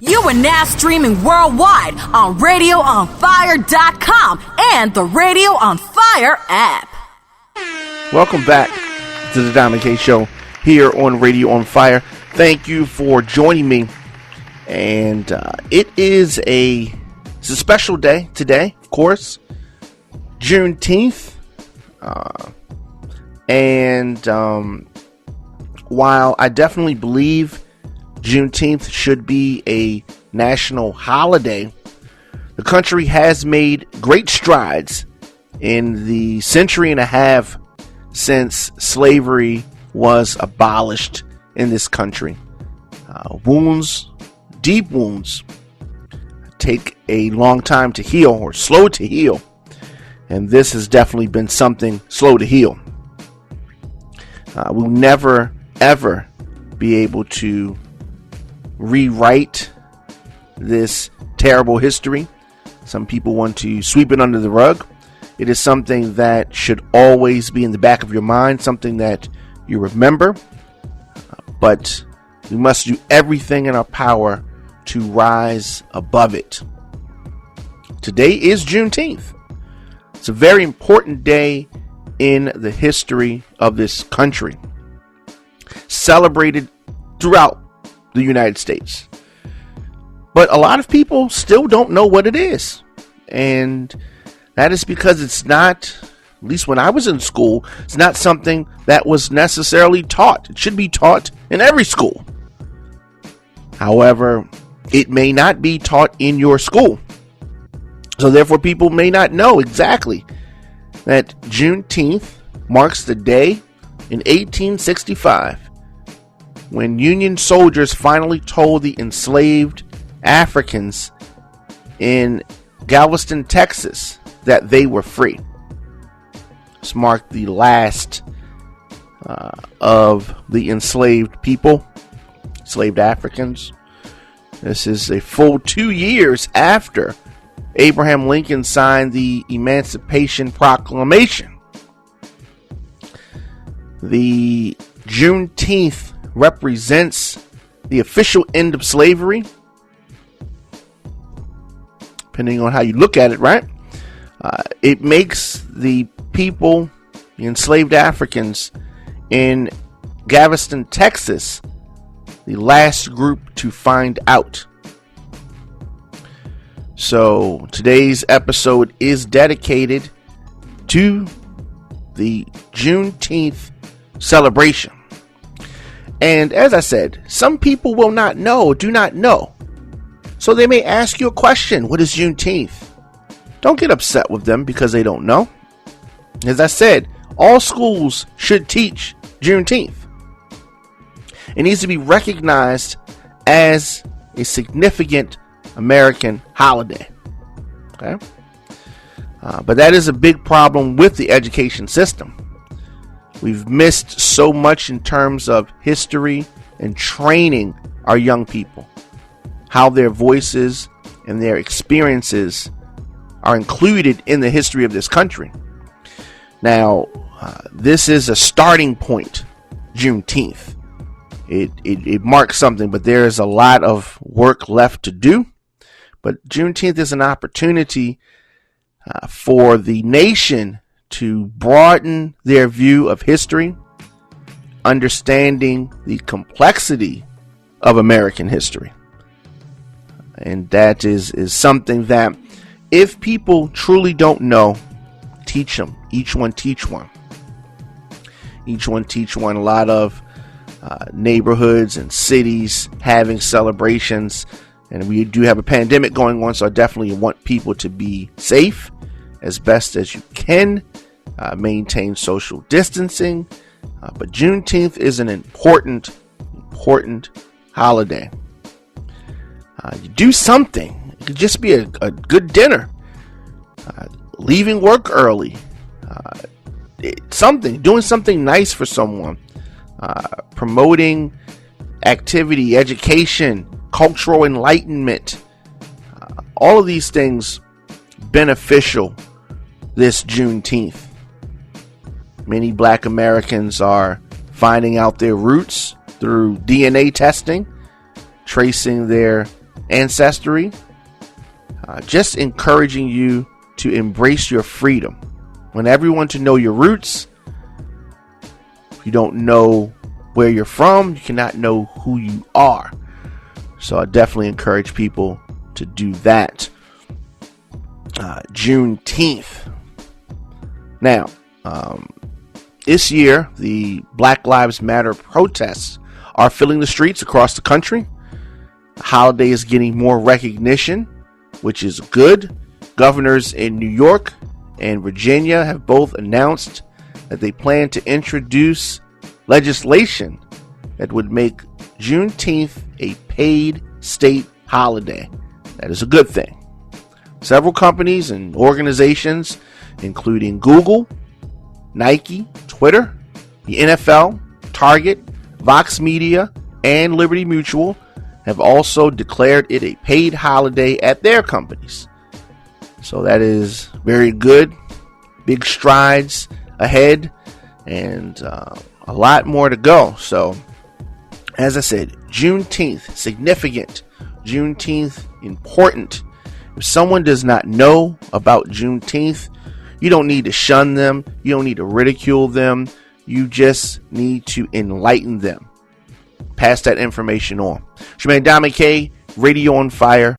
You are now streaming worldwide on RadioOnFire.com and the Radio on Fire app. Welcome back to the Diamond K Show here on Radio on Fire. Thank you for joining me. And it's a special day today, of course. Juneteenth. While I definitely believe Juneteenth should be a national holiday, the country has made great strides in the century and a half since slavery was abolished in this country. Deep wounds, take a long time to heal or slow to heal. And this has definitely been something slow to heal. We'll never, ever be able to rewrite this terrible history. Some people want to sweep it under the rug. It is something that should always be in the back of your mind, something that you remember. But we must do everything in our power to rise above it. Today is Juneteenth. It's a very important day in the history of this country, celebrated throughout the United States. But a lot of people still don't know what it is. And that is because it's not, at least when I was in school, it's not something that was necessarily taught. It should be taught in every school. However, it may not be taught in your school. So therefore, people may not know exactly that Juneteenth marks the day in 1865 when Union soldiers finally told the enslaved Africans in Galveston, Texas, that they were free. This marked the last of the enslaved people, enslaved Africans. This is a full 2 years after Abraham Lincoln signed the Emancipation Proclamation. The Juneteenth represents the official end of slavery, depending on how you look at it, right? It makes the people, the enslaved Africans in Galveston, Texas, the last group to find out. So today's episode is dedicated to the Juneteenth celebration. And as I said, some people will not know, do not know. So they may ask you a question. What is Juneteenth? Don't get upset with them because they don't know. As I said, all schools should teach Juneteenth. It needs to be recognized as a significant American holiday. Okay? But that is a big problem with the education system. We've missed so much in terms of history and training our young people, how their voices and their experiences are included in the history of this country. Now, this is a starting point, Juneteenth. It marks something, but there is a lot of work left to do. But Juneteenth is an opportunity for the nation to broaden their view of history, understanding the complexity of American history. And that is something that if people truly don't know, teach them. Each one teach one. Each one teach one. A lot of neighborhoods and cities having celebrations. And we do have a pandemic going on, so I definitely want people to be safe as best as you can. Maintain social distancing. But Juneteenth is an important holiday. You do something. It could just be a good dinner. Leaving work early. Doing something nice for someone. Promoting activity, education, cultural enlightenment. All of these things beneficial this Juneteenth. Many Black Americans are finding out their roots through DNA testing, tracing their ancestry, just encouraging you to embrace your freedom. Want everyone to know your roots. If you don't know where you're from, you cannot know who you are. So I definitely encourage people to do that. Juneteenth. Now, this year, the Black Lives Matter protests are filling the streets across the country. The holiday is getting more recognition, which is good. Governors in New York and Virginia have both announced that they plan to introduce legislation that would make Juneteenth a paid state holiday. That is a good thing. Several companies and organizations, including Google, Nike, Twitter, the NFL, Target, Vox Media, and Liberty Mutual, have also declared it a paid holiday at their companies. So that is very good. Big strides ahead, and a lot more to go. So, as I said, Juneteenth, significant. Juneteenth, important. If someone does not know about Juneteenth, you don't need to shun them. You don't need to ridicule them. You just need to enlighten them. Pass that information on. Shemaine Dame K, Radio on Fire.